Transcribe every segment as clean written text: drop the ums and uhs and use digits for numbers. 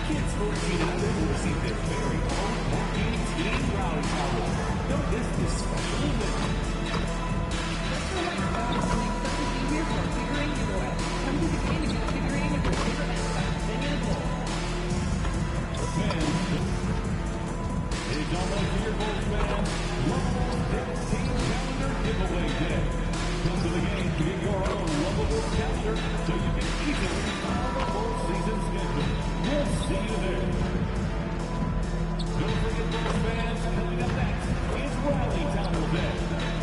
Kids 14 and under will receive their very own Marketing Team Rally Towel. Don't miss this special event. Here for a figurine giveaway. Come to the game and get a figurine of your favorite mascot. Then you're the goal. Hey, don't let your goals, man. Lovable Team Calendar Giveaway Day. Come to the game to get your own Lovable calendar so you can easily follow the full season schedule. We'll see you there. Don't forget those fans coming up next. It's Rally Towel Day.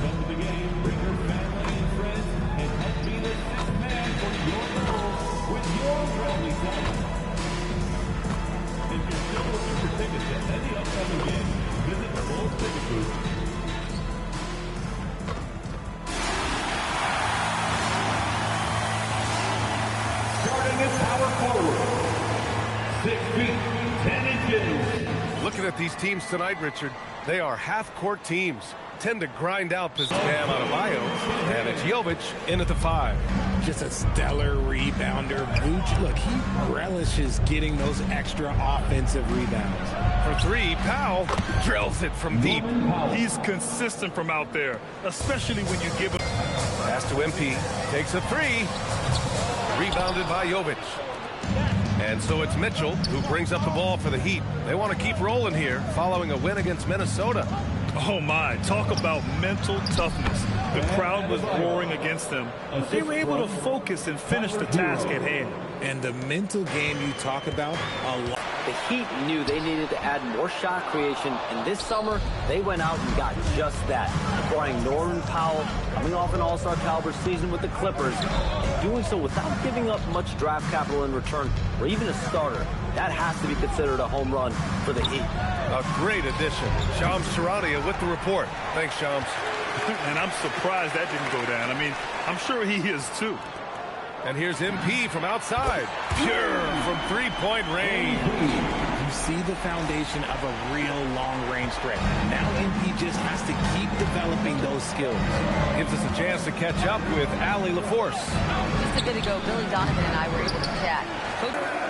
Come to the game, bring your family and friends, and help be the fifth man for your goals with your Rally Towel. If you're still looking for tickets to any upcoming game, visit the Bulls Ticket Booth. Starting at power forward. 6 feet, 10 inches. Looking at these teams tonight, Richard, they are half-court teams. Tend to grind out possession. Bam out of Bio, and it's Jovic in at the 5. Just a stellar rebounder. Vooch, look, he relishes getting those extra offensive rebounds. For 3, Powell drills it from deep. He's consistent from out there, especially when you give him. Pass to MP, takes a 3. Rebounded by Jovic. And so it's Mitchell who brings up the ball for the Heat. They want to keep rolling here following a win against Minnesota. Oh my, talk about mental toughness. The crowd was roaring against them, but they were able to focus and finish the task at hand. And the mental game you talk about, a lot. The Heat knew they needed to add more shot creation, and this summer, they went out and got just that, acquiring Norman Powell, coming off an all-star caliber season with the Clippers, and doing so without giving up much draft capital in return, or even a starter. That has to be considered a home run for the Heat. A great addition. Shams Charania with the report. Thanks, Shams. And I'm surprised that didn't go down. I mean, I'm sure he is too. And here's MP from outside. Pure from three-point range. You see the foundation of a real long-range threat. Now MP just has to keep developing those skills. Gives us a chance to catch up with Allie LaForce. Just a bit ago, Billy Donovan and I were able to chat.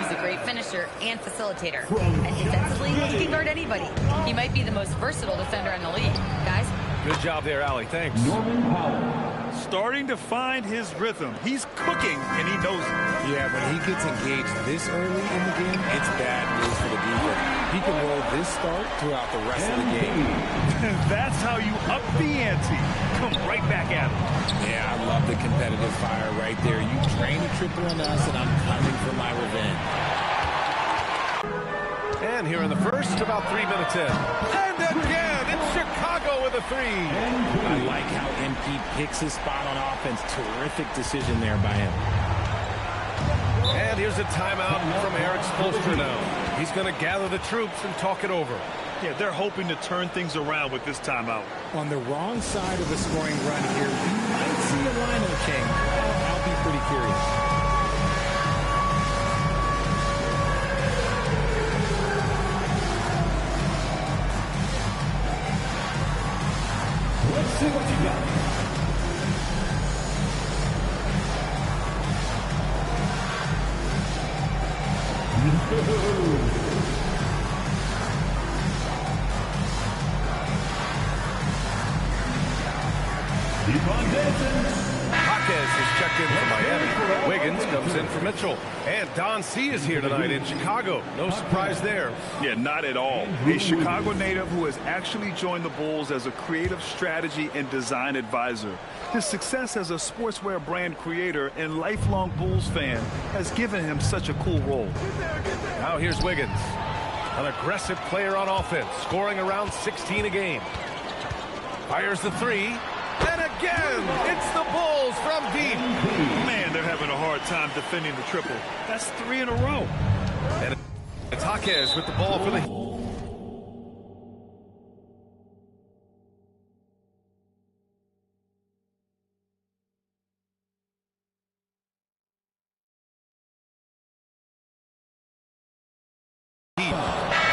He's a great finisher and facilitator. And defensively, he can guard anybody. He might be the most versatile defender in the league. Guys? Good job there, Allie. Thanks. Norman Powell. Starting to find his rhythm. He's cooking, and he knows it. Yeah, when he gets engaged this early in the game, it's bad news for the defense. He can roll this start throughout the rest of the game. That's how you up the ante. Come right back at him. Yeah, I love the competitive fire right there. You drain a triple on us, and I'm coming for my revenge. And here in the first, about 3 minutes in. And again, it's Chicago with a 3. I like how MP picks his spot on offense. Terrific decision there by him. And here's a timeout from Eric Spoelstra now. He's going to gather the troops and talk it over. Yeah, they're hoping to turn things around with this timeout. On the wrong side of a scoring run here, we might see a lineup change. I'll be pretty curious. Let's see what you got. Keep on dancing. Jaquez is checked in for Miami. Wiggins comes in for Mitchell. And Don C is here tonight in Chicago. No surprise there. Yeah, not at all. A Chicago native who has actually joined the Bulls as a creative strategy and design advisor. His success as a sportswear brand creator and lifelong Bulls fan has given him such a cool role. Now here's Wiggins. An aggressive player on offense, scoring around 16 a game. Fires the 3. And again, it's the Bulls from deep. Man, they're having a hard time defending the triple. That's 3 in a row. And it's Jaquez with the ball for the Heat.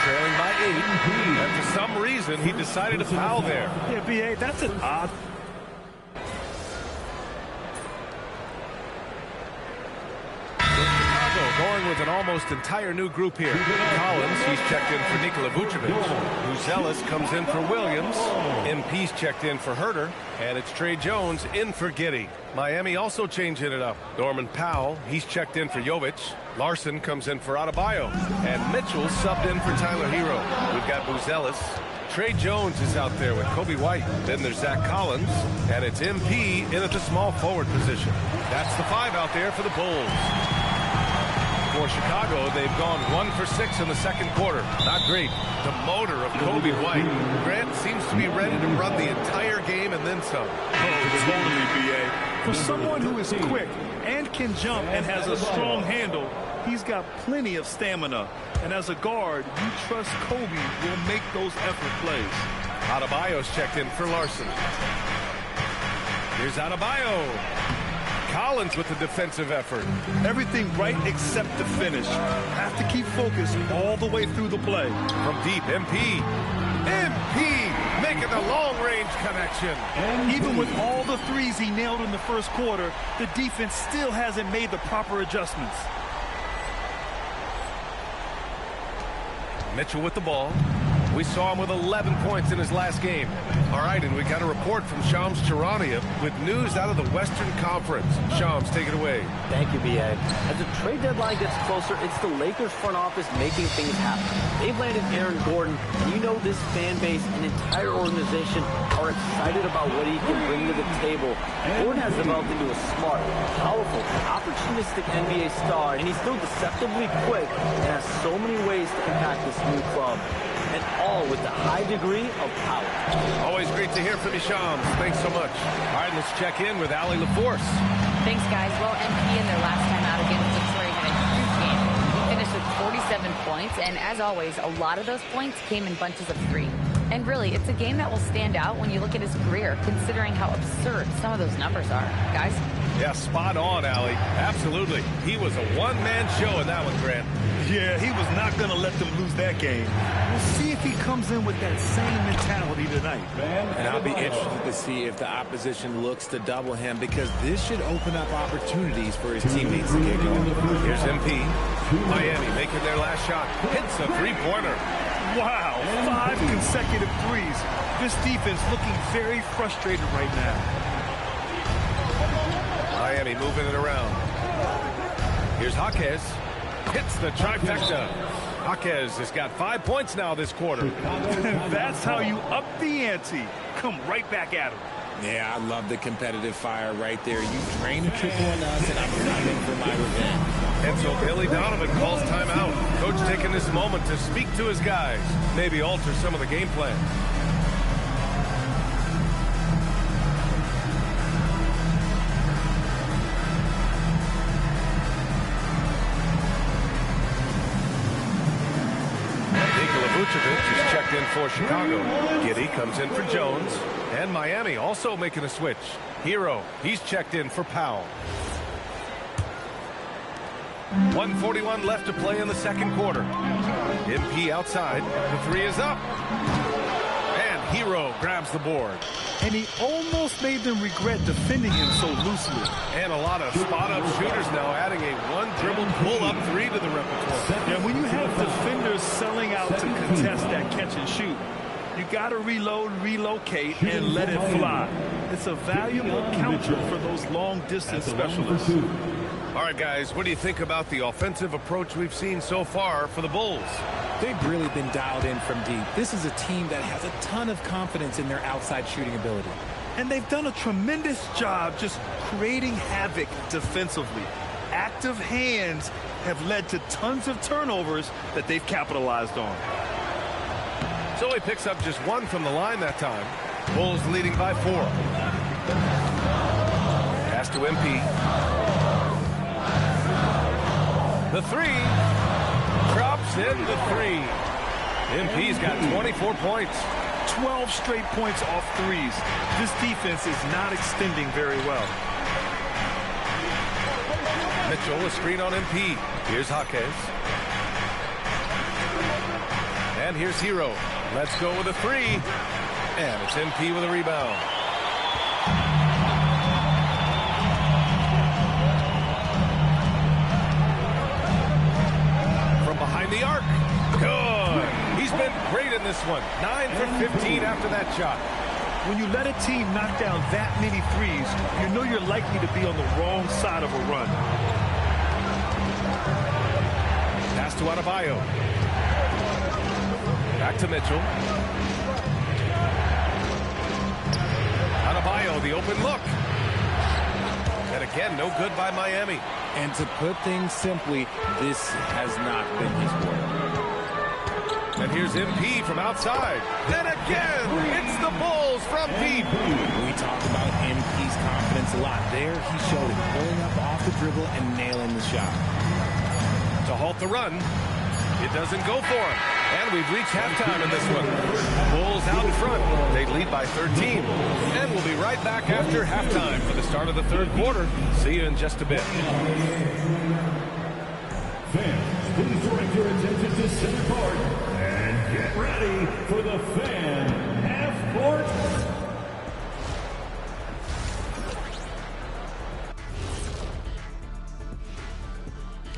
Trailing by 8. And for some reason, he decided to foul there. Yeah, B.A., that's an odd. They're going with an almost entire new group here. Collins, he's checked in for Nikola Vucevic. Buzelis comes in for Williams. MP's checked in for Herter. And it's Trey Jones in for Giddey. Miami also changing it up. Norman Powell, he's checked in for Jovic. Larson comes in for Adebayo. And Mitchell subbed in for Tyler Hero. We've got Buzelis. Trey Jones is out there with Kobe White. Then there's Zach Collins. And it's MP in at the small forward position. That's the 5 out there for the Bulls. For Chicago, they've gone 1 for 6 in the second quarter. Not great. The motor of Kobe White. Grant seems to be ready to run the entire game and then some. Oh, totally, B.A. For someone who is quick and can jump and has a strong handle, he's got plenty of stamina. And as a guard, you trust Kobe will make those effort plays. Adebayo's checked in for Larson. Here's Adebayo. Collins with the defensive effort. Everything right except the finish. Have to keep focused all the way through the play. From deep, MP. MP making the long-range connection. Even with all the threes he nailed in the first quarter, the defense still hasn't made the proper adjustments. Mitchell with the ball. We saw him with 11 points in his last game. All right, and we got a report from Shams Charania with news out of the Western Conference. Shams, take it away. Thank you, B.A. As the trade deadline gets closer, it's the Lakers front office making things happen. They've landed Aaron Gordon, and you know this fan base and entire organization are excited about what he can bring to the table. Gordon has developed into a smart, powerful, opportunistic NBA star, and he's still deceptively quick and has so many ways to impact this new club. And all with a high degree of power. Always great to hear from you, Shams. Thanks so much. All right, let's check in with Allie LaForce. Thanks, guys. Well, MP in their last time out against Detroit had a huge game. He finished with 47 points, and as always, a lot of those points came in bunches of 3. And really, it's a game that will stand out when you look at his career, considering how absurd some of those numbers are. Guys? Yeah, spot on, Allie. Absolutely. He was a one-man show in that one, Grant. Yeah, he was not going to let them lose that game. We'll see if he comes in with that same mentality tonight. And I'll be interested to see if the opposition looks to double him, because this should open up opportunities for his teammates to get going. Here's MP. Miami making their last shot. Hits a three-pointer. Wow, 5 consecutive threes. This defense looking very frustrated right now. Miami moving it around. Here's Jaquez. Hits the trifecta. Jaquez has got 5 points now this quarter. That's how you up the ante. Come right back at him. Yeah, I love the competitive fire right there. You drain a triple on us, and I'm coming for my revenge. And so Billy Donovan calls timeout. Coach taking this moment to speak to his guys. Maybe alter some of the game plan. Vucevic is checked in for Chicago. Giddey comes in for Jones. And Miami also making a switch. Hero, he's checked in for Powell. 1:41 left to play in the second quarter. MP outside. The 3 is up. And Hero grabs the board. And he almost made them regret defending him so loosely. And a lot of spot-up shooters now, adding a one-dribble pull-up 3 to the repertoire. Yeah, when you have defenders selling out to contest that catch and shoot, you got to reload, relocate, and let it fly. It's a valuable counter for those long-distance specialists. All right, guys, what do you think about the offensive approach we've seen so far for the Bulls? They've really been dialed in from deep. This is a team that has a ton of confidence in their outside shooting ability. And they've done a tremendous job just creating havoc defensively. Active hands have led to tons of turnovers that they've capitalized on. So he picks up just 1 from the line that time. Bulls leading by 4. Pass to MP. The 3. Drops in the 3. MP's got 24 points. 12 straight points off threes. This defense is not extending very well. Mitchell, a screen on MP. Here's Jaquez. And here's Hero. Let's go with a 3. And it's MP with a rebound. this one. 9 for 15 after that shot. When you let a team knock down that many threes, you know you're likely to be on the wrong side of a run. Pass to Adebayo. Back to Mitchell. Adebayo, the open look. And again, no good by Miami. And to put things simply, this has not been his work. And here's MP from outside. Then again, it's the Bulls from deep. We talk about MP's confidence a lot. There he showed it, pulling up off the dribble and nailing the shot. To halt the run, it doesn't go for him. And we've reached halftime in this one. Bulls out in front. They lead by 13. And we'll be right back after halftime for the start of the third quarter. See you in just a bit. Fans, please direct your attention to center court and get ready for the Fan Half Court.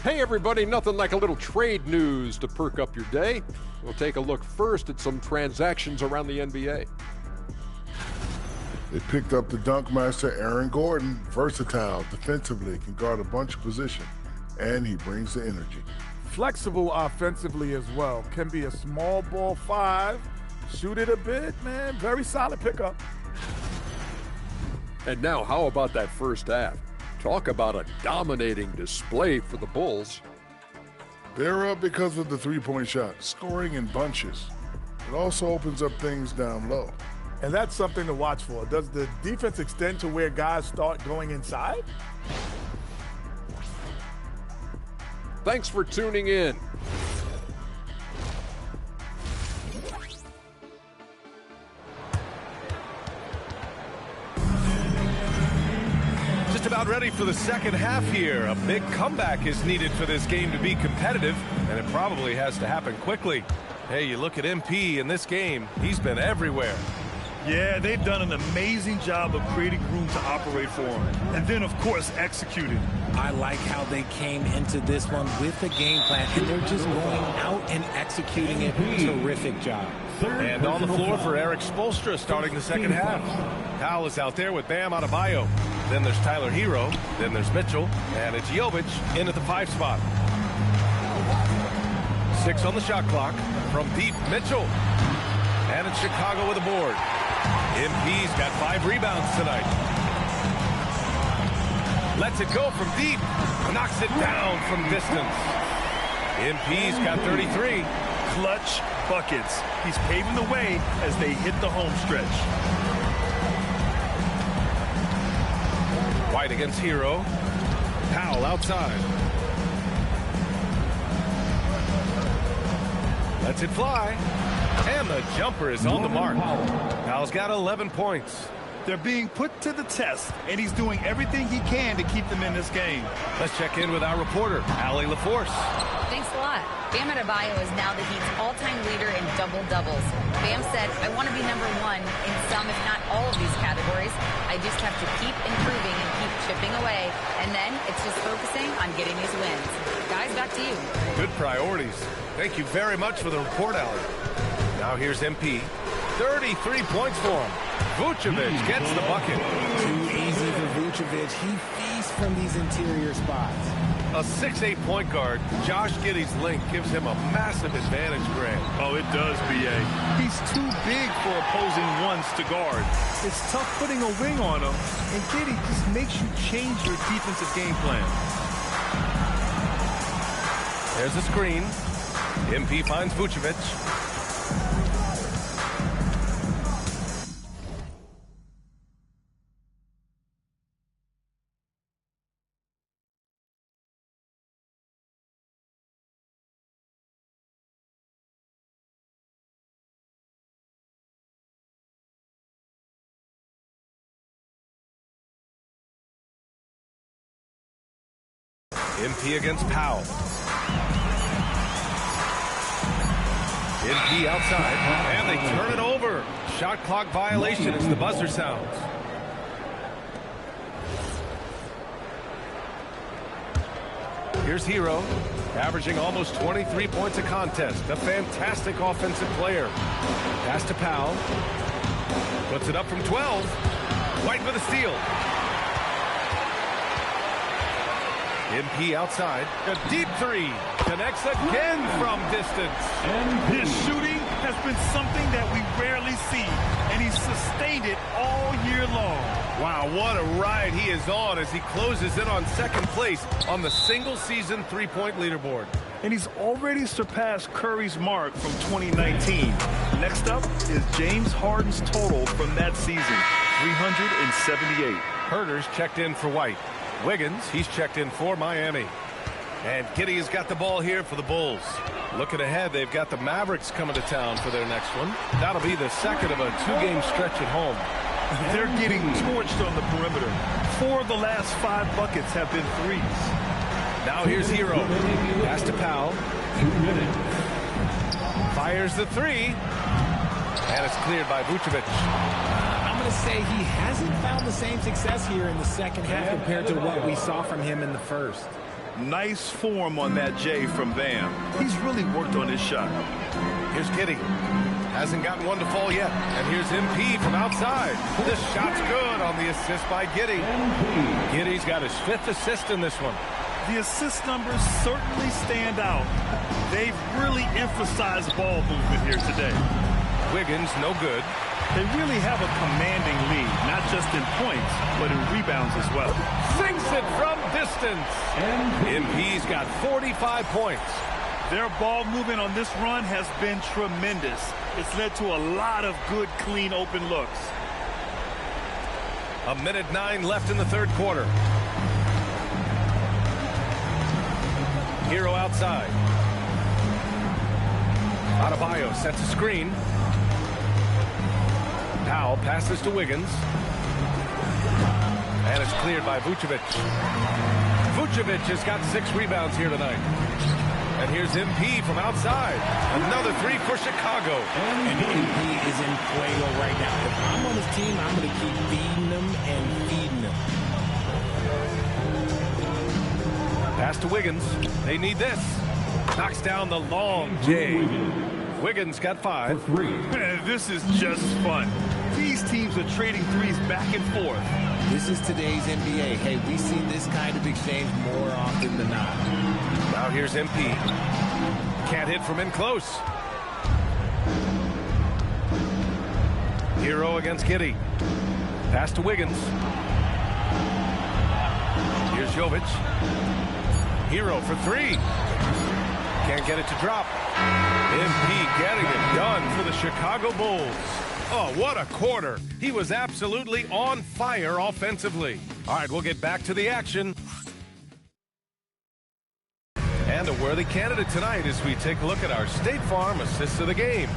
Hey everybody, nothing like a little trade news to perk up your day. We'll take a look first at some transactions around the NBA. They picked up the dunk master Aaron Gordon, versatile defensively, can guard a bunch of positions, and he brings the energy. Flexible offensively as well. Can be a small ball 5, shoot it a bit, man. Very solid pickup. And now, how about that first half? Talk about a dominating display for the Bulls. They're up because of the three-point shot, scoring in bunches. It also opens up things down low. And that's something to watch for. Does the defense extend to where guys start going inside? Thanks for tuning in. Just about ready for the second half here. A big comeback is needed for this game to be competitive, and it probably has to happen quickly. Hey, you look at MP in this game, he's been everywhere. Yeah, they've done an amazing job of creating room to operate for him. And then, of course, executing. I like how they came into this one with a game plan, and they're just going out and executing it. Terrific job. And on the floor for Eric Spoelstra starting the second half. Powell is out there with Bam Adebayo. Then there's Tyler Hero. Then there's Mitchell. And it's Jovic in at the 5 spot. 6 on the shot clock. From deep, Mitchell. And it's Chicago with a board. MP's got 5 rebounds tonight. Lets it go from deep. Knocks it down from distance. MP's got 33. Clutch buckets. He's paving the way as they hit the home stretch. White against Hero. Powell outside. Lets it fly. And the jumper is on the mark. Powell's got 11 points. They're being put to the test, and he's doing everything he can to keep them in this game. Let's check in with our reporter, Allie LaForce. Thanks a lot. Bam Adebayo is now the Heat's all-time leader in double-doubles. Bam said, I want to be number 1 in some, if not all of these categories. I just have to keep improving and keep chipping away. And then it's just focusing on getting these wins. Guys, back to you. Good priorities. Thank you very much for the report, Allie. Now here's MP. 33 points for him. Vucevic gets the bucket. Too easy for Vucevic. He feasts from these interior spots. A 6'8" point guard, Josh Giddey's length gives him a massive advantage, Grant. Oh, it does, B.A. He's too big for opposing ones to guard. It's tough putting a wing on him, and Giddey just makes you change your defensive game plan. There's a screen. MP finds Vucevic. MP against Powell. MP outside, and they turn it over. Shot clock violation as the buzzer sounds. Here's Hero. averaging almost 23 points a contest. A fantastic offensive player. Pass to Powell. Puts it up from 12. White with a steal. MP outside. A deep three. Connects again from distance. His shooting has been something that we rarely see, and he's sustained it all year long. Wow, what a ride he is on as he closes in on second place on the single-season three-point leaderboard. And he's already surpassed Curry's mark from 2019. Next up is James Harden's total from that season, 378. Herter's checked in for White. Wiggins, he's checked in for Miami. And Giddey has got the ball here for the Bulls. Looking ahead, they've got the Mavericks coming to town for their next one. That'll be the second of a two-game stretch at home. They're getting torched on the perimeter. 4 of the last 5 buckets have been threes. Now here's Hero. Pass to Powell. 2 minutes. Fires the three. And it's cleared by Vucevic. I'm going to say he hasn't found the same success here in the second half compared to what we saw from him in the first. Nice form on that J from Bam. He's really worked on his shot. Here's Giddey. Hasn't gotten one to fall yet. And here's MP from outside. This shot's good on the assist by Giddey. Giddey's got his 5th assist in this one. The assist numbers certainly stand out. They've really emphasized ball movement here today. Wiggins, no good. They really have a commanding lead, not just in points, but in rebounds as well. Sinks it from distance. MP's got 45 points. Their ball movement on this run has been tremendous. It's led to a lot of good, clean, open looks. 1:09 left in the third quarter. Hero outside. Adebayo sets a screen. Powell passes to Wiggins. And it's cleared by Vucevic. Vucevic has got 6 rebounds here tonight. And here's MP from outside. Another three for Chicago. And MP is in fuego right now. If I'm on his team, I'm going to keep feeding them and feeding them. Pass to Wiggins. They need this. Knocks down the long J. Wiggins got 5. This is just fun. These teams are trading threes back and forth. This is today's NBA. Hey, we see this kind of exchange more often than not. Now here's MP. Can't hit from in close. Hero against Giddey. Pass to Wiggins. Here's Jovic. Hero for 3. Can't get it to drop. MP getting it done for the Chicago Bulls. Oh, what a quarter. He was absolutely on fire offensively. All right, we'll get back to the action. And a worthy candidate tonight as we take a look at our State Farm assists of the game.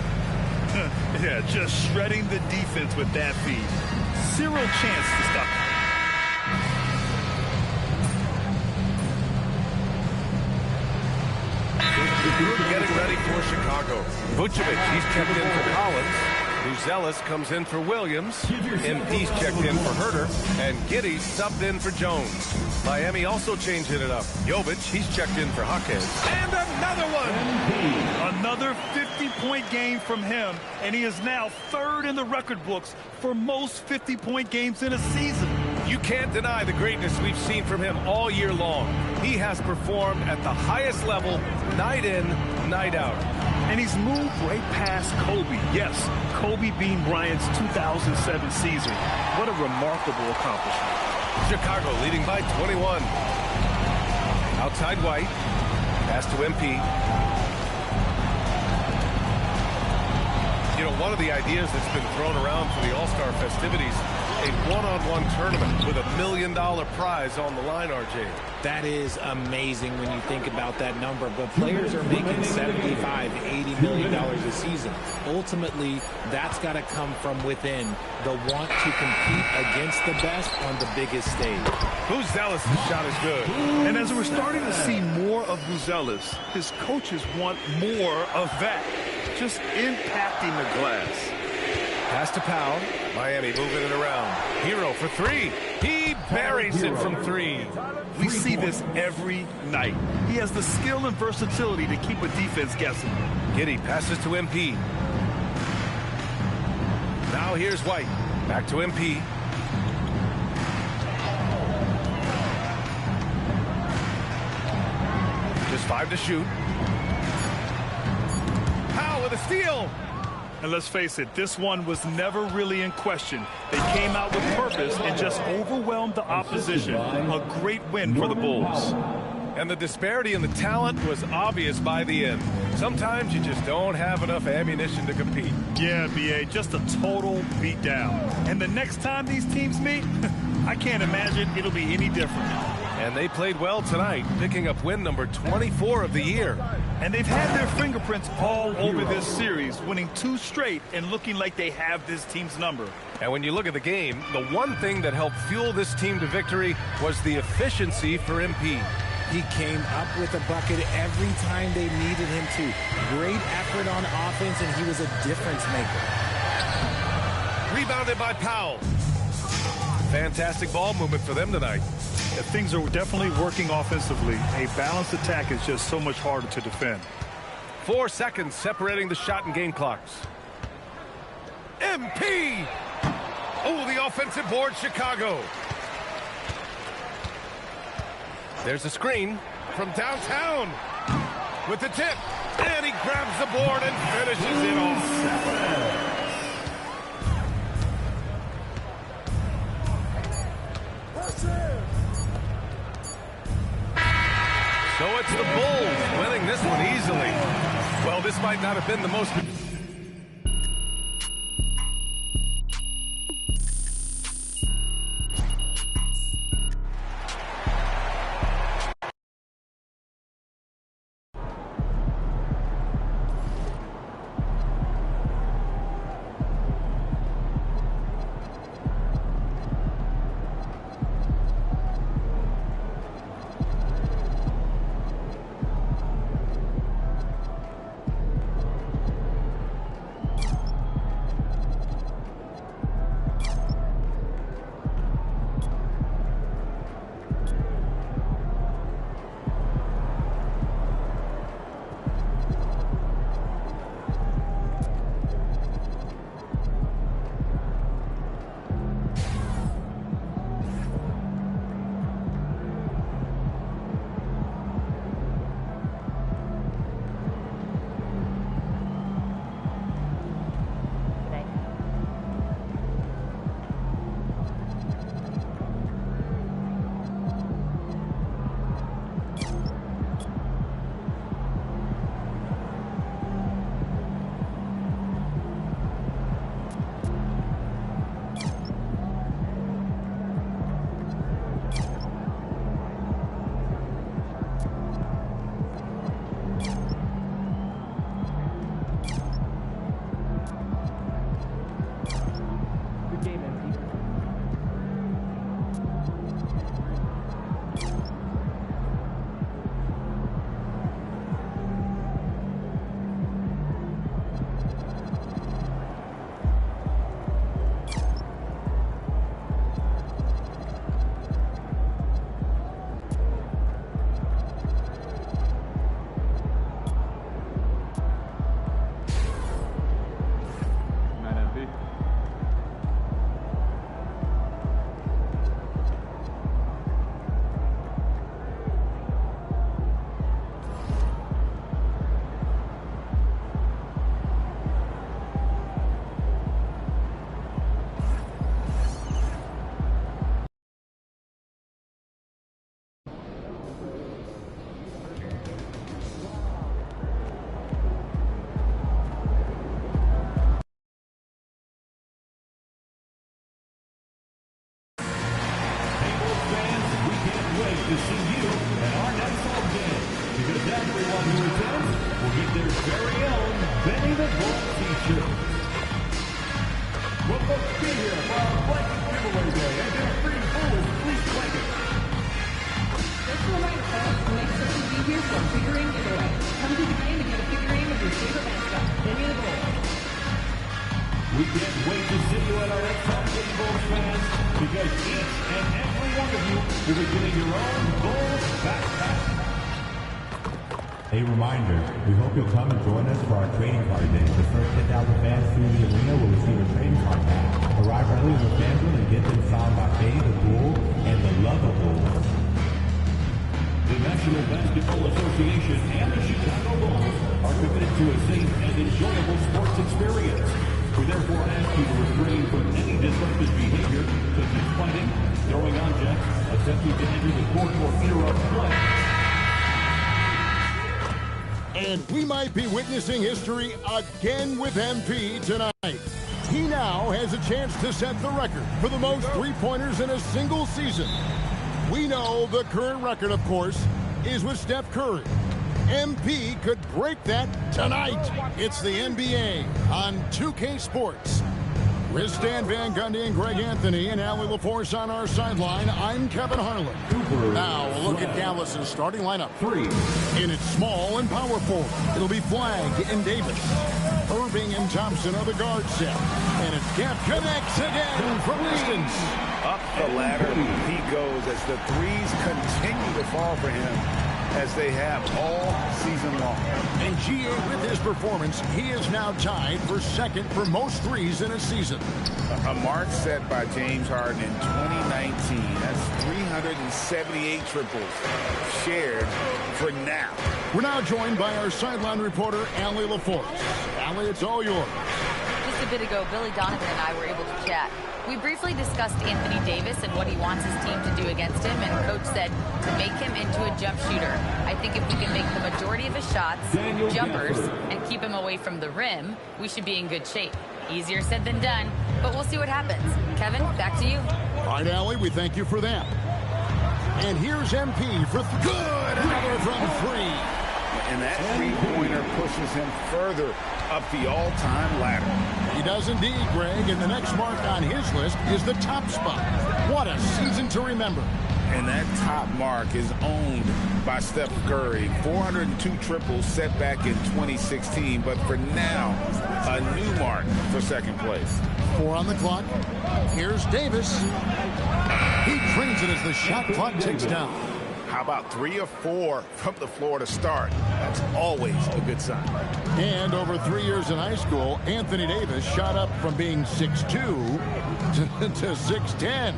Yeah, just shredding the defense with that feed. 0 chance to stop. Getting ready for Chicago. Vucevic, he's checked in for Collins. Buzelis comes in for Williams. MP's checked in for Herter. And Giddey's subbed in for Jones. Miami also changing it up. Jovic, he's checked in for Jaquez. And another one! Another 50-point game from him, and he is now 3rd in the record books for most 50-point games in a season. You can't deny the greatness we've seen from him all year long. He has performed at the highest level, night in, night out. And he's moved right past Kobe. Yes, Kobe being Bryant's 2007 season. What a remarkable accomplishment. Chicago leading by 21. Outside White. Pass to MP. You know, one of the ideas that's been thrown around for the All-Star festivities, a one-on-one tournament with $1 million prize on the line, RJ. That is amazing when you think about that number. But players are making $75, $80 million a season. Ultimately, that's got to come from within. The want to compete against the best on the biggest stage. Buzelis' shot is good. And as we're starting to see more of Buzelis, his coaches want more of that. Just impacting the glass. Pass to Powell. Miami moving it around. Hero for three. He buries it from three. We see this every night. He has the skill and versatility to keep a defense guessing. Giddey passes to MP. Now here's White. Back to MP. Just 5 to shoot. Powell with a steal. And let's face it, this one was never really in question. They came out with purpose and just overwhelmed the opposition. A great win for the Bulls. And the disparity in the talent was obvious by the end. Sometimes you just don't have enough ammunition to compete. Yeah, B.A., just a total beatdown. And the next time these teams meet, I can't imagine it'll be any different. And they played well tonight, picking up win number 24 of the year. And they've had their fingerprints all over this series, winning 2 straight and looking like they have this team's number. And when you look at the game, the one thing that helped fuel this team to victory was the efficiency for MP. He came up with a bucket every time they needed him to. Great effort on offense, and he was a difference maker. Rebounded by Powell. Fantastic ball movement for them tonight. Yeah, things are definitely working offensively. A balanced attack is just so much harder to defend. 4 seconds separating the shot and game clocks. MP! Oh, the offensive board, Chicago. There's a screen from downtown with the tip. And he grabs the board and finishes it off. So it's the Bulls winning this one easily. Well, this might not have been the most... because each and every one of you will be getting your own Bulls backpack. A reminder, we hope you'll come and join us for our trading card day. The first 10,000 fans through the arena will receive a trading card back. Arrive early in the fan room and get them signed by Faye the Bull and the Lover Bulls. The National Basketball Association and the Chicago Bulls are committed to a safe and enjoyable sports experience. We therefore ask you to refrain from any disruptive behavior, such as fighting, throwing objects, attempting to enter the court or interrupt play. And we might be witnessing history again with MP tonight. He now has a chance to set the record for the most three-pointers in a single season. We know the current record, of course, is with Steph Curry. MP could break that tonight. It's the NBA on 2K Sports. With Stan Van Gundy and Greg Anthony and Allie LaForce on our sideline, I'm Kevin Harlan. Now, a look at Dallas's starting lineup. In its small and power forward, it'll be Flagg and Davis. Irving and Thompson are the guard set. And it's Kemp connects again from distance. Up the ladder he goes as the threes continue to fall for him, as they have all season long. And GA, with his performance, he is now tied for second for most threes in a season. A mark set by James Harden in 2019. That's 378 triples shared for now. We're now joined by our sideline reporter, Allie LaForce. Allie, it's all yours. Just a bit ago, Billy Donovan and I were able to chat. We briefly discussed Anthony Davis and what he wants his team to do against him, and Coach said to make him into a jump shooter. I think if we can make the majority of his shots jumpers and keep him away from the rim, we should be in good shape. Easier said than done, but we'll see what happens. Kevin, back to you. All right, Allie, we thank you for that. And here's MP for good. Another from three. And that three-pointer pushes him further up the all-time ladder. He does indeed, Greg, and the next mark on his list is the top spot. What a season to remember. And that top mark is owned by Steph Curry. 402 triples set back in 2016, but for now, a new mark for second place. 4 on the clock. Here's Davis. He trains it as the shot clock ticks down. How about 3 or 4 from the floor to start? That's always a good sign. And over 3 years in high school, Anthony Davis shot up from being 6'2" to 6'10".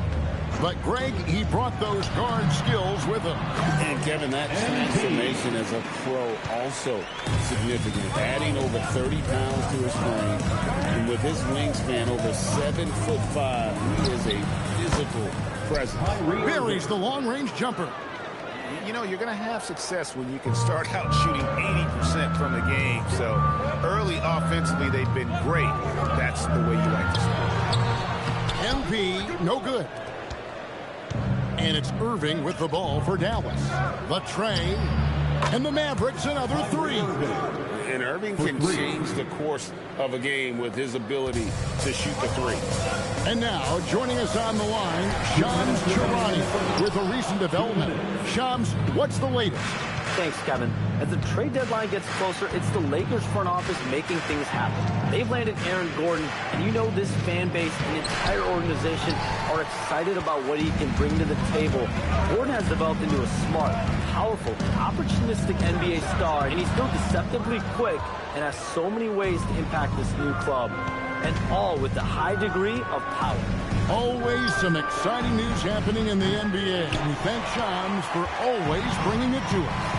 But Greg, he brought those guard skills with him. And Kevin, that transformation as a pro also significant. Adding over 30 pounds to his frame. And with his wingspan over 7'5", he is a physical presence. Buries the long-range jumper. You know, you're going to have success when you can start out shooting 80% from the game. So early offensively, they've been great. That's the way you like to start. MP, no good. And it's Irving with the ball for Dallas. The tray. And the Mavericks another 3. And Irving can change the course of a game with his ability to shoot the 3. And now, joining us on the line, Shams Charania with a recent development. Shams, what's the latest? Thanks, Kevin. As the trade deadline gets closer, it's the Lakers front office making things happen. They've landed Aaron Gordon, and you know this fan base and entire organization are excited about what he can bring to the table. Gordon has developed into a smart, powerful, opportunistic NBA star, and he's still deceptively quick and has so many ways to impact this new club. And all with a high degree of power. Always some exciting news happening in the NBA. We thank Shams for always bringing it to us.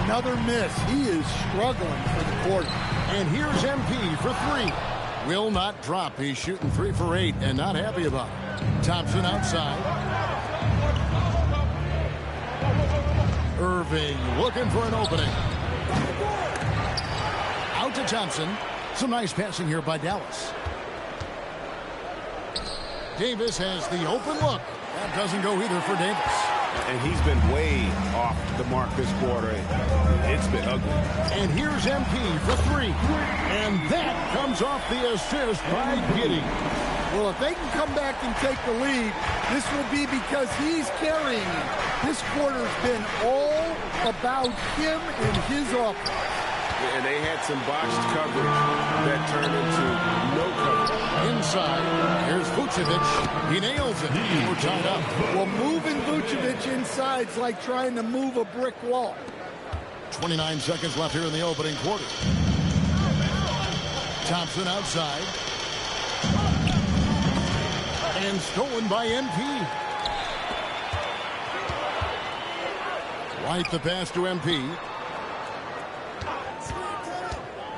Another miss. He is struggling for the quarter. And here's MP for 3. Will not drop. He's shooting 3 for 8 and not happy about it. Thompson outside. Irving looking for an opening. Out to Thompson. Some nice passing here by Dallas. Davis has the open look. That doesn't go either for Davis. And he's been way off the mark this quarter. It's been ugly. And here's MP for 3. And that comes off the assist by Giddey. Well, if they can come back and take the lead, this will be because he's carrying it. This quarter's been all about him and his offense. And they had some botched coverage that turned into no coverage. Inside, here's Vucevic. He nails it. We're tied up. Well, moving Vucevic inside is like trying to move a brick wall. 29 seconds left here in the opening quarter. Thompson outside. And stolen by MP. White the pass to MP.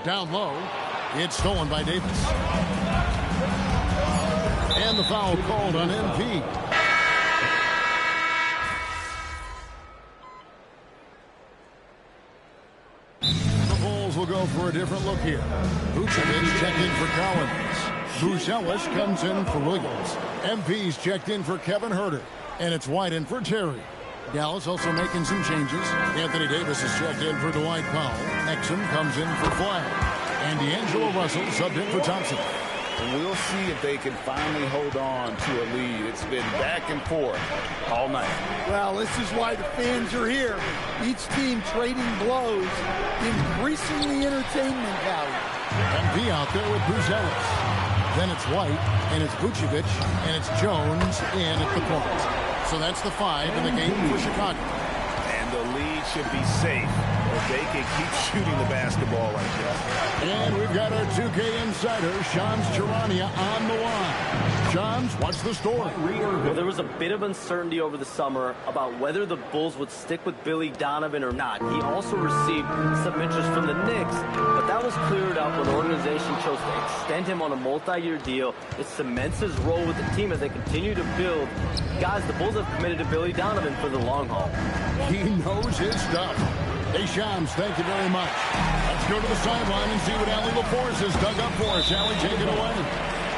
Down low. It's stolen by Davis. And the foul called on MP. The Bulls will go for a different look here. Vucevic checked in for Collins. Buzelis comes in for Williams. MP's checked in for Kevin Huerter. And it's White in for Terry. Dallas also making some changes. Anthony Davis is checked in for Dwight Powell. Exum comes in for Flagg. And D'Angelo Russell subbed in for Thompson. We'll see if they can finally hold on to a lead. It's been back and forth all night. Well, this is why the fans are here. Each team trading blows, increasing the entertainment value. MP out there with Buzelis. Then it's White, and it's Vucevic, and it's Jones in at the point. So that's the 5 in the game for Chicago. And the lead should be safe if they can keep shooting the basketball like this. And we've got our 2K insider, Shams Charania, on the line. Shams, what's the story? Well, there was a bit of uncertainty over the summer about whether the Bulls would stick with Billy Donovan or not. He also received some interest from the Knicks, but that was cleared up when the organization chose to extend him on a multi-year deal. It cements his role with the team as they continue to build. Guys, the Bulls have committed to Billy Donovan for the long haul. He knows his stuff. Hey, Shams, thank you very much. Let's go to the sideline and see what Allie LaForce has dug up for us. Allie, take it away.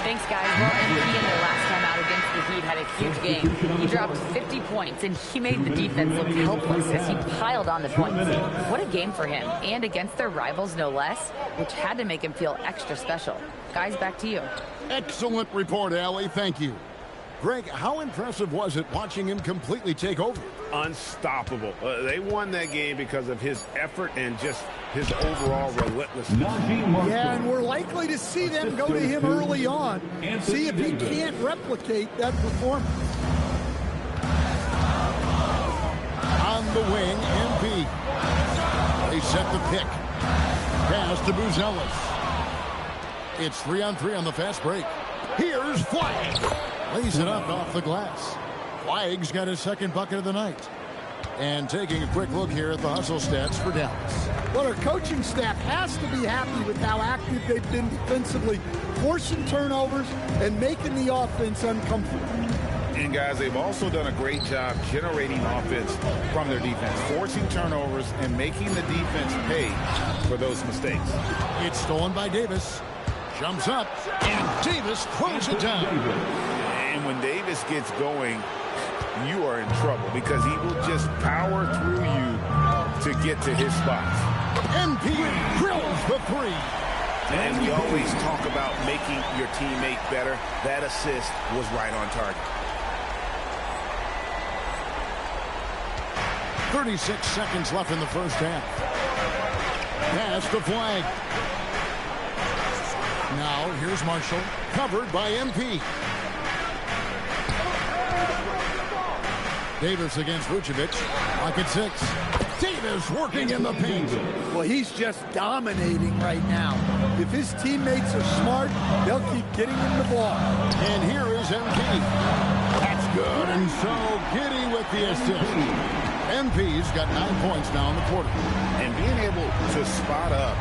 Thanks, guys. Well, MVP in their last time out against the Heat had a huge game. He dropped 50 points, and he made the defense look helpless as he piled on the points. What a game for him, and against their rivals, no less, which had to make him feel extra special. Guys, back to you. Excellent report, Allie. Thank you. Greg, how impressive was it watching him completely take over? Unstoppable. They won that game because of his effort and just his overall relentlessness. Yeah, and we're likely to see them go to him early on, see if he can't replicate that performance. On the wing, MP. They set the pick. Pass to Buzelis. It's 3-on-3 on the fast break. Here's Flagg. Lays it up off the glass. Flagg's got his second bucket of the night. And taking a quick look here at the hustle stats for Dallas. Well, our coaching staff has to be happy with how active they've been defensively, forcing turnovers and making the offense uncomfortable. And guys, they've also done a great job generating offense from their defense, forcing turnovers and making the defense pay for those mistakes. It's stolen by Davis. Jumps up, and Davis throws it down. And when Davis gets going, you are in trouble because he will just power through you to get to his spots. MP drills the 3. And we always talk about making your teammate better. That assist was right on target. 36 seconds left in the first half. Pass to Flagg. Now, here's Marshall, covered by MP. Davis against Vucevic. Lock at 6. Davis working in the paint. Well, he's just dominating right now. If his teammates are smart, they'll keep getting him the ball. And here is MP. That's good. And so Giddey with the assist. MP's got 9 points now in the quarter. And being able to spot up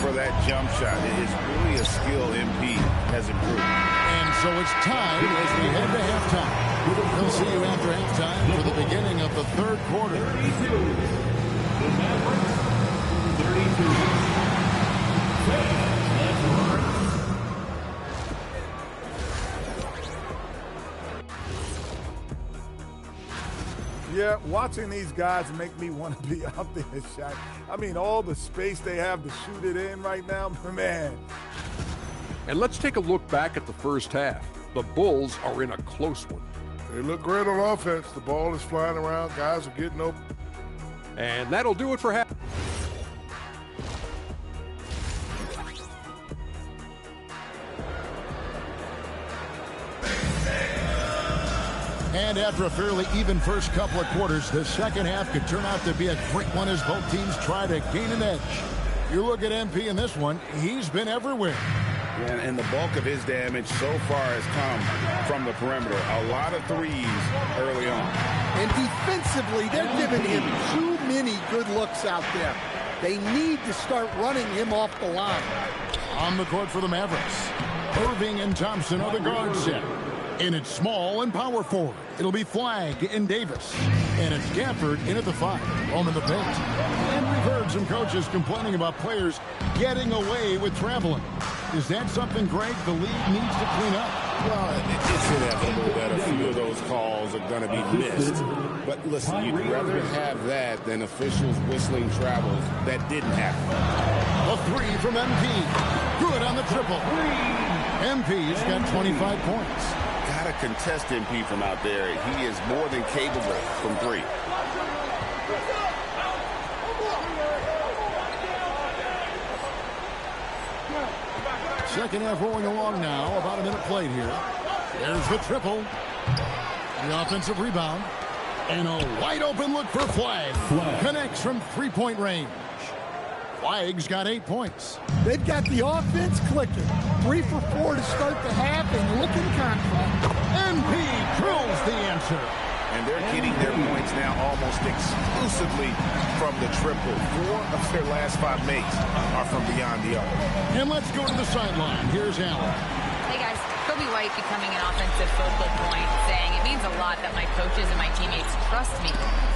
for that jump shot is really a skill MP has improved. And so it's time as we head to halftime. We'll see you after halftime for the beginning of the third quarter. 32. Yeah, watching these guys make me want to be out there, Shaq. I mean, all the space they have to shoot it in right now, man. And let's take a look back at the first half. The Bulls are in a close one. They look great on offense. The ball is flying around. Guys are getting open. And that'll do it for half. And after a fairly even first couple of quarters, the second half could turn out to be a great one as both teams try to gain an edge. You look at MP in this one, he's been everywhere. And the bulk of his damage so far has come from the perimeter. A lot of threes early on. And defensively, they're giving him too many good looks out there. They need to start running him off the line. On the court for the Mavericks, Irving and Thompson are the guard set. And it's small and power forward. It'll be Flagg and Davis. And it's Gafford in at the 5, home in the paint. And we've heard some coaches complaining about players getting away with traveling. Is that something, Greg, the league needs to clean up? Well, it's inevitable that a few of those calls are going to be missed. But listen, you'd rather have that than officials whistling travels that didn't happen. A 3 from MP. Good on the triple. MP's got 25 points. Got to contest MP from out there. He is more than capable from 3. Second half rolling along now. About a minute played here. There's the triple. The offensive rebound. And a wide open look for Flagg. Connects from three-point range. Flagg's got 8 points. They've got the offense clicking. 3 for 4 to start the half and looking confident. MP drills the answer. And they're getting their points now almost exclusively from the triple. 4 of their last 5 makes are from beyond the arc. And let's go to the sideline. Here's Allen. Hey guys, Kobe White becoming an offensive focal point, saying it means a lot that my coaches and my teammates trust me.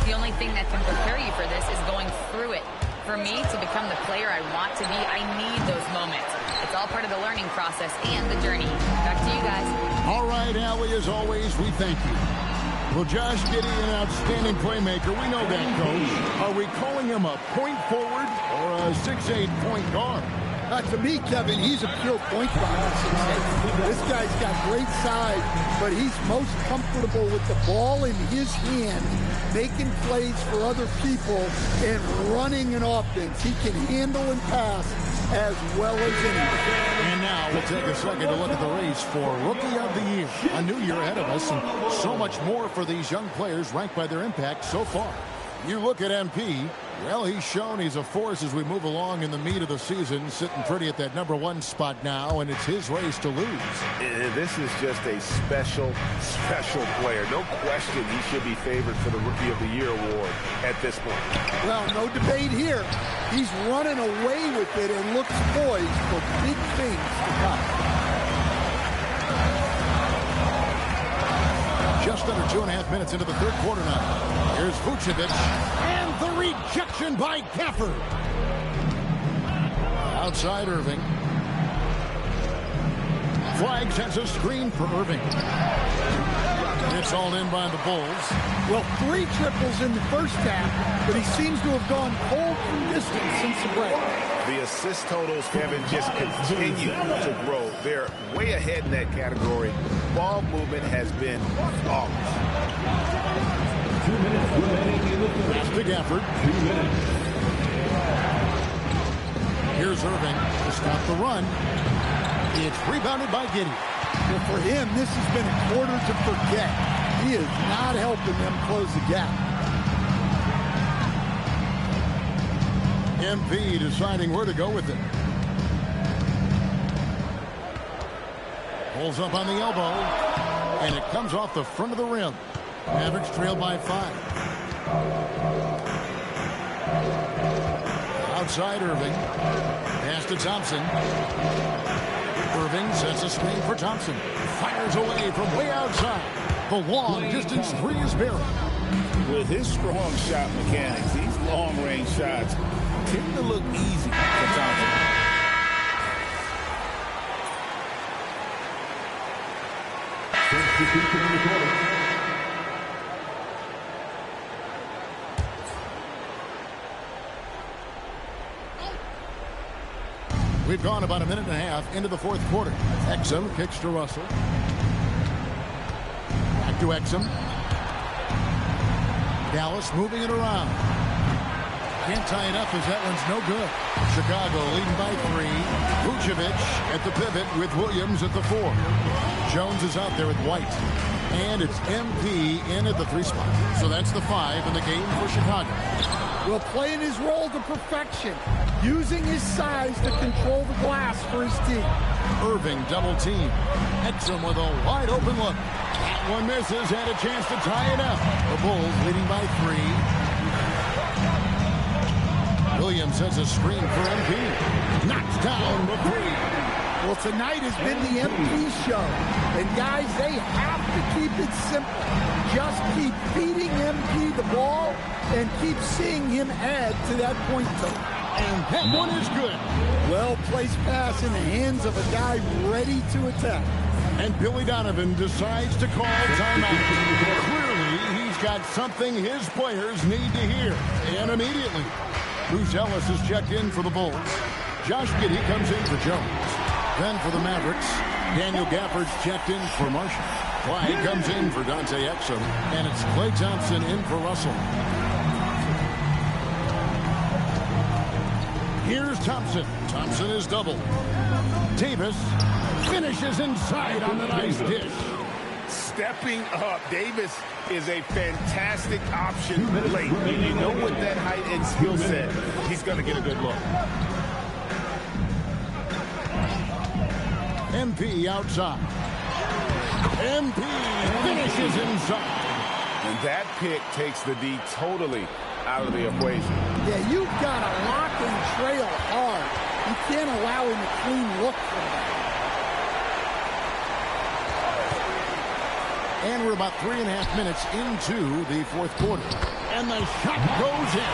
The only thing that can prepare you for this is going through it. For me to become the player I want to be, I need those moments. It's all part of the learning process and the journey. Back to you guys. All right, Allie, as always, we thank you. Well, Josh Giddey, an outstanding playmaker. We know that, Coach. Are we calling him a point forward or a 6'8" point guard? To me, Kevin, he's a pure point guard. This guy's got great size, but he's most comfortable with the ball in his hand, making plays for other people, and running an offense. He can handle and pass as well as anyone. And now we'll take a second to look at the race for Rookie of the Year. A new year ahead of us, and so much more for these young players ranked by their impact so far. You look at MP, well, he's shown he's a force as we move along in the meat of the season, sitting pretty at that #1 spot now, and it's his race to lose. This is just a special player. No question he should be favored for the Rookie of the Year award at this point. Well, no debate here. He's running away with it and looks poised for big things to come. Just under 2.5 minutes into the third quarter now. Here's Vucevic, and the rejection by Gafford. Outside Irving. Flagg sets a screen for Irving. It's all in by the Bulls. Well, 3 triples in the first half, but he seems to have gone cold from distance since the break. The assist totals, Kevin, just continue to grow. They're way ahead in that category. Ball movement has been flawless. 2 minutes remaining in the third. Pass to Gafford. 2 minutes. Here's Irving to stop the run. It's rebounded by Giddey. Well, for him, this has been a quarter to forget. He is not helping them close the gap. MP deciding where to go with it. Pulls up on the elbow, and it comes off the front of the rim. Mavericks trail by 5. Outside Irving. Pass to Thompson. Irving sets a screen for Thompson. Fires away from way outside. The long distance 3 is buried. With his strong shot mechanics, these long-range shots tend to look easy for Thompson. Substitution in the corner. We've gone about 1.5 minutes into the fourth quarter. Exum kicks to Russell. Back to Exum. Dallas moving it around. Can't tie it up as that one's no good. Chicago leading by 3. Vucevic at the pivot with Williams at the 4. Jones is out there with White. And it's MP in at the 3 spot. So that's the 5 in the game for Chicago. Well, playing his role to perfection, using his size to control the glass for his team. Irving double team. Exum with a wide open look. That one misses, and a chance to tie it up. The Bulls leading by 3. Williams sends a screen for MP. Knocks down the 3. Well, tonight has been the MP show. And guys, they have to keep it simple. Just keep feeding MP the ball and keep seeing him add to that point total. And that one is good. Well-placed pass in the hands of a guy ready to attack. And Billy Donovan decides to call timeout. Clearly, he's got something his players need to hear. And immediately, Bruce Ellis has checked in for the Bulls. Josh Giddey comes in for Jones. Then for the Mavericks, Daniel Gafford's checked in for Marshall. Clyde comes in for Dante Exum. And it's Klay Thompson in for Russell. Here's Thompson. Thompson is double. Davis finishes inside on the nice dish. Stepping up, Davis is a fantastic option late. You know with that height and skill set, he's going to get a good look. MP outside. MP finishes inside. And that pick takes the D totally out of the equation. Yeah, you've got to lock and trail hard. You can't allow him a clean look from that. And we're about 3.5 minutes into the 4th quarter. And the shot goes in.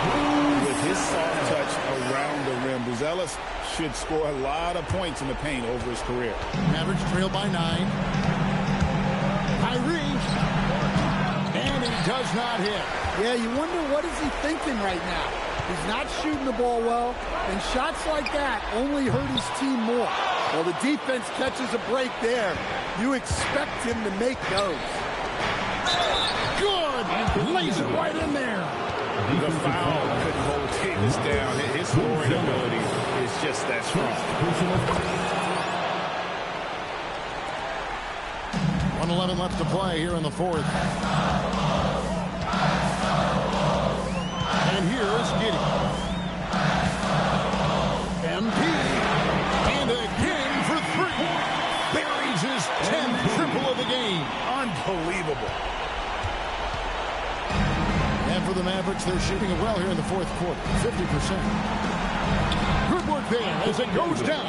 With his soft touch around the rim, Buzelis should score a lot of points in the paint over his career. Mavericks trail by 9. Kyrie. And he does not hit. Yeah, you wonder what is he thinking right now. He's not shooting the ball well, and shots like that only hurt his team more. Well, the defense catches a break there. You expect him to make those. Good! Lays it right in there. The foul couldn't hold Davis down. His scoring ability is just that strong. 1:11 left to play here in the 4th. And here's Giddey. MP. And again for 3. Buries his 10th triple of the game. Unbelievable. And for the Mavericks, they're shooting it well here in the 4th quarter. 50%. Good work there as it goes down.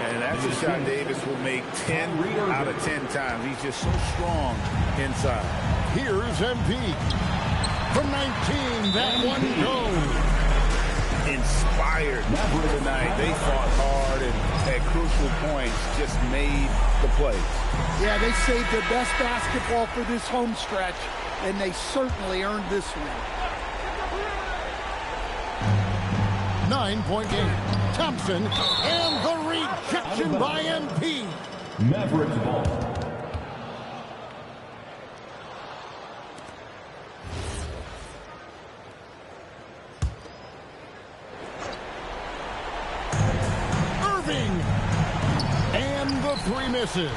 And that's a shot Davis will make 10 out of 10 times. He's just so strong inside. Here's MP. From 19, that one goes. Inspired tonight. They fought hard and at crucial points just made the plays. Yeah, they saved their best basketball for this home stretch, and they certainly earned this win. 9-point game. Thompson and the rejection by MP. Mavericks ball. Irving. And the 3 misses.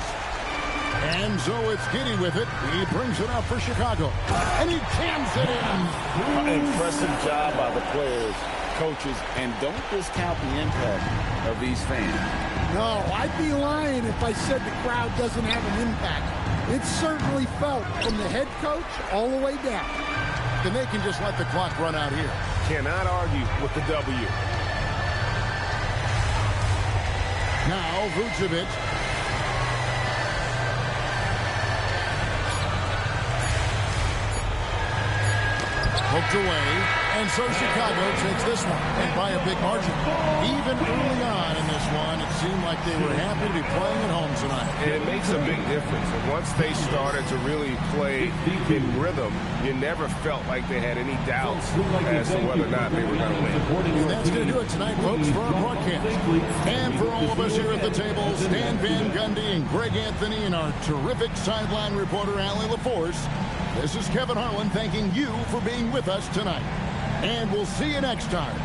And so it's Giddey with it. He brings it up for Chicago. And he jams it in. Impressive job by the players, coaches, and don't discount the impact of these fans. No, I'd be lying if I said the crowd doesn't have an impact. It's certainly felt from the head coach all the way down. Then they can just let the clock run out here. Cannot argue with the W. Now Vucevic. Poked away, and so Chicago takes this one, and by a big margin. Even early on in this one, it seemed like they were happy to be playing at home tonight. And it makes a big difference. And once they started to really play in rhythm, you never felt like they had any doubts as to whether or not they were going to win. And that's going to do it tonight, folks, for our broadcast. And for all of us here at the table, Stan Van Gundy and Greg Anthony and our terrific sideline reporter, Allie LaForce, this is Kevin Harlan thanking you for being with us tonight. And we'll see you next time